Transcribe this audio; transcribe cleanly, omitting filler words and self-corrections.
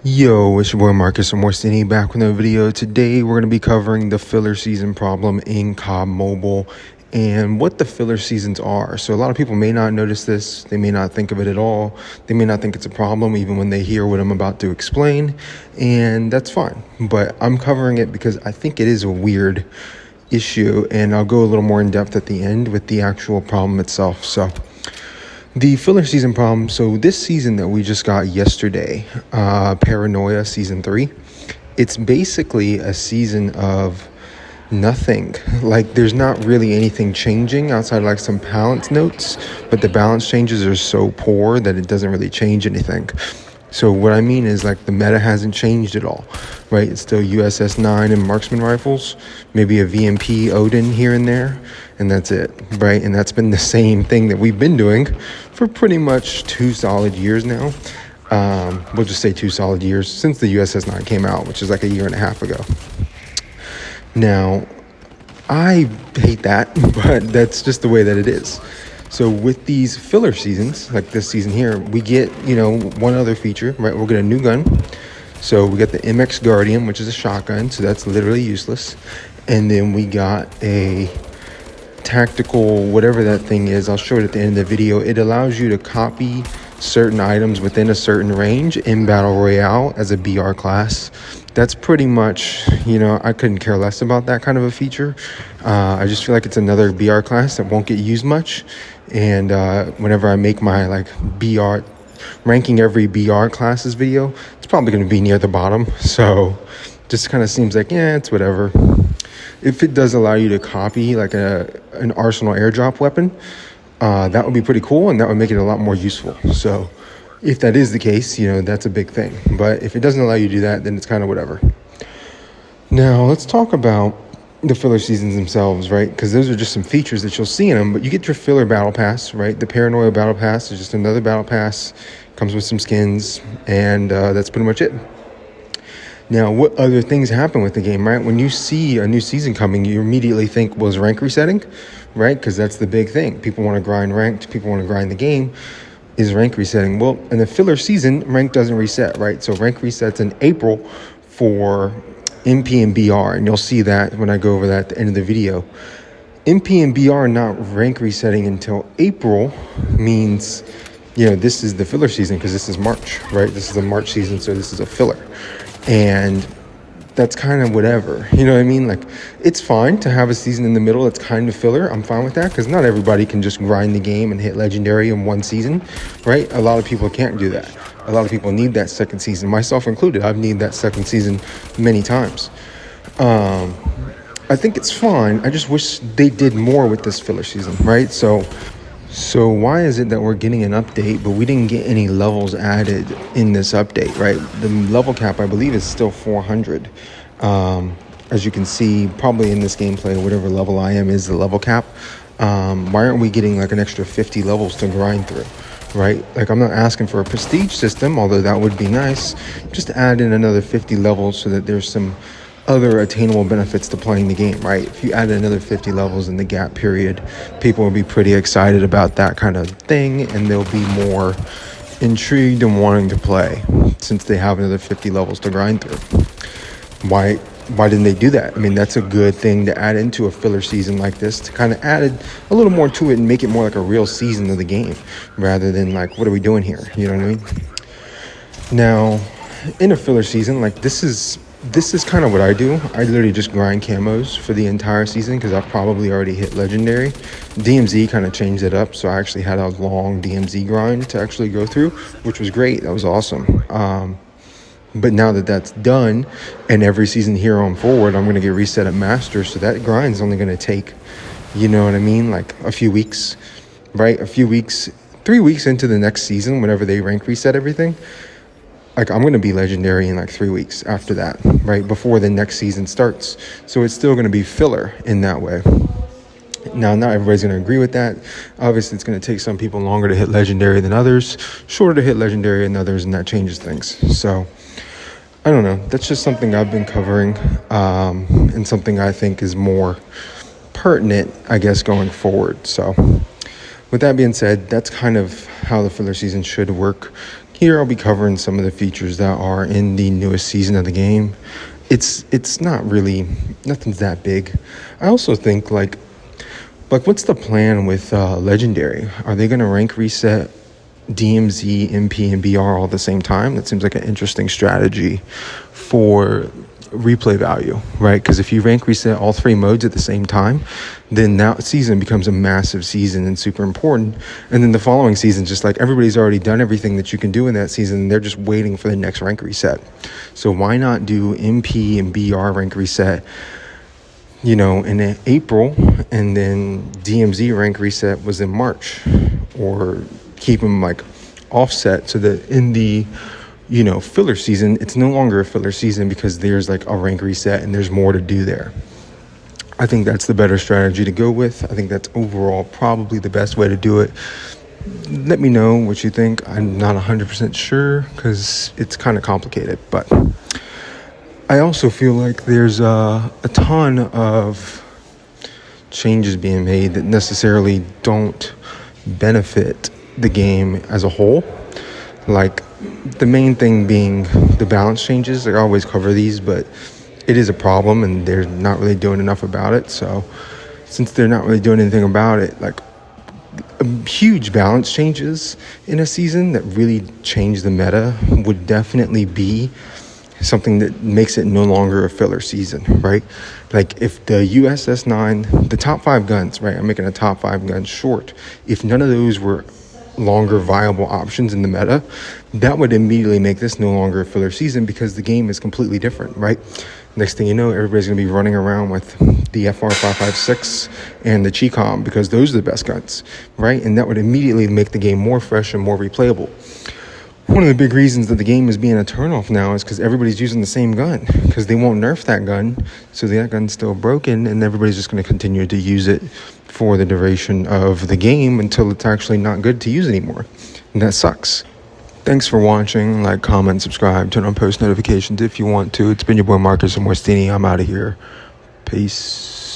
Yo, it's your boy Marcus from City back with another video. Today we're going to be covering the filler season problem in COD Mobile and what the filler seasons are. So a lot of people may not notice this. They may not think of it at all. They may not think it's a problem even when they hear what I'm about to explain, and that's fine. But I'm covering it because I think it is a weird issue, and I'll go a little more in depth at the end with the actual problem itself. So the filler season problem. So this season that we just got yesterday, Paranoia Season 3, it's basically a season of nothing. Like, there's not really anything changing outside of like some balance notes, but the balance changes are so poor that it doesn't really change anything. So what I mean is, like, the meta hasn't changed at all, right? It's still USS 9 and marksman rifles, maybe a VMP Odin here and there, and that's it, right? And that's been the same thing that we've been doing for pretty much 2 solid years now. We'll just say 2 solid years since the USS 9 came out, which is like a year and a half ago. Now, I hate that, but that's just the way that it is. So with these filler seasons, like this season here, we get, one other feature, right? We'll get a new gun. So we got the MX Guardian, which is a shotgun, so that's literally useless. And then we got a tactical, whatever that thing is, I'll show it at the end of the video. It allows you to copy certain items within a certain range in Battle Royale as a BR class. That's pretty much, I couldn't care less about that kind of a feature. I just feel like it's another BR class that won't get used much. And whenever I make my BR, ranking every BR classes video, it's probably going to be near the bottom. So just kind of seems like, it's whatever. If it does allow you to copy like an arsenal airdrop weapon, that would be pretty cool, and that would make it a lot more useful. So if that is the case, that's a big thing. But if it doesn't allow you to do that, then it's kind of whatever. Now, let's talk about the filler seasons themselves, right? Because those are just some features that you'll see in them. But you get your filler battle pass, right? The Paranoia battle pass is just another battle pass. Comes with some skins, and that's pretty much it. Now, what other things happen with the game, right? When you see a new season coming, you immediately think, well, is rank resetting, right? Because that's the big thing. People want to grind ranked. People want to grind the game. Is rank resetting? Well, in the filler season, rank doesn't reset, right? So rank resets in April for MP and BR, and you'll see that when I go over that at the end of the video. MP and BR not rank resetting until April means, this is the filler season because this is March, right? This is a March season, so this is a filler. And that's kind of whatever, you know what I mean? Like, it's fine to have a season in the middle that's kind of filler. I'm fine with that because not everybody can just grind the game and hit legendary in one season, right? A lot of people can't do that. A lot of people need that second season, myself included. I've needed that second season many times. I think it's fine. I just wish they did more with this filler season, right? So why is it that we're getting an update, but we didn't get any levels added in this update, right? The level cap, I believe, is still 400. As you can see, probably in this gameplay, whatever level I am is the level cap. Why aren't we getting like an extra 50 levels to grind through, right? Like, I'm not asking for a prestige system, although that would be nice. Just add in another 50 levels so that there's some other attainable benefits to playing the game, right? If you add another 50 levels in the gap period, people will be pretty excited about that kind of thing, and they'll be more intrigued and wanting to play since they have another 50 levels to grind through. Why didn't they do that? I mean, that's a good thing to add into a filler season like this, to kind of add a little more to it and make it more like a real season of the game rather than like, what are we doing here? You know what I mean? Now, in a filler season, like, this is kind of what I do. I literally just grind camos for the entire season because I've probably already hit legendary. DMZ kind of changed it up, so I actually had a long DMZ grind to actually go through, which was great. That was awesome. But now that that's done, and every season here on forward, I'm going to get reset at master, so that grind is only going to take, you know what I mean, like a few weeks, right? A few weeks, 3 weeks into the next season, whenever they rank reset everything. Like, I'm going to be legendary in like 3 weeks after that, right? Before the next season starts. So it's still going to be filler in that way. Now, not everybody's going to agree with that. Obviously, it's going to take some people longer to hit legendary than others, shorter to hit legendary than others, and that changes things. So I don't know. That's just something I've been covering, and something I think is more pertinent, I guess, going forward. So with that being said, that's kind of how the filler season should work. Here I'll be covering some of the features that are in the newest season of the game. It's not really, nothing's that big. I also think like what's the plan with Legendary? Are they going to rank reset DMZ, MP, and BR all at the same time? That seems like an interesting strategy for replay value, right? Because if you rank reset all three modes at the same time, then that season becomes a massive season and super important. And then the following season, just like everybody's already done everything that you can do in that season, and they're just waiting for the next rank reset. So why not do MP and BR rank reset, in April, and then DMZ rank reset was in March, or keep them like offset so that in the filler season, it's no longer a filler season because there's like a rank reset and there's more to do there. I think that's the better strategy to go with. I think that's overall probably the best way to do it. Let me know what you think. I'm not 100% sure because it's kind of complicated, but I also feel like there's a ton of changes being made that necessarily don't benefit the game as a whole. Like the main thing being the balance changes. Like I always cover these, but it is a problem and they're not really doing enough about it. So since they're not really doing anything about it, like huge balance changes in a season that really change the meta would definitely be something that makes it no longer a filler season, right? Like if the USS-9, the top 5 guns, right? I'm making a top 5 gun short. If none of those were longer viable options in the meta, that would immediately make this no longer a filler season because the game is completely different, right? Next thing you know, everybody's going to be running around with the FR556 and the Codm because those are the best guns, right? And that would immediately make the game more fresh and more replayable. One of the big reasons that the game is being a turnoff now is because everybody's using the same gun because they won't nerf that gun, so that gun's still broken, and everybody's just going to continue to use it for the duration of the game until it's actually not good to use anymore, and that sucks. Thanks for watching. Like, comment, subscribe, turn on post notifications if you want to. It's been your boy Marcus and Morstini. I'm out of here. Peace.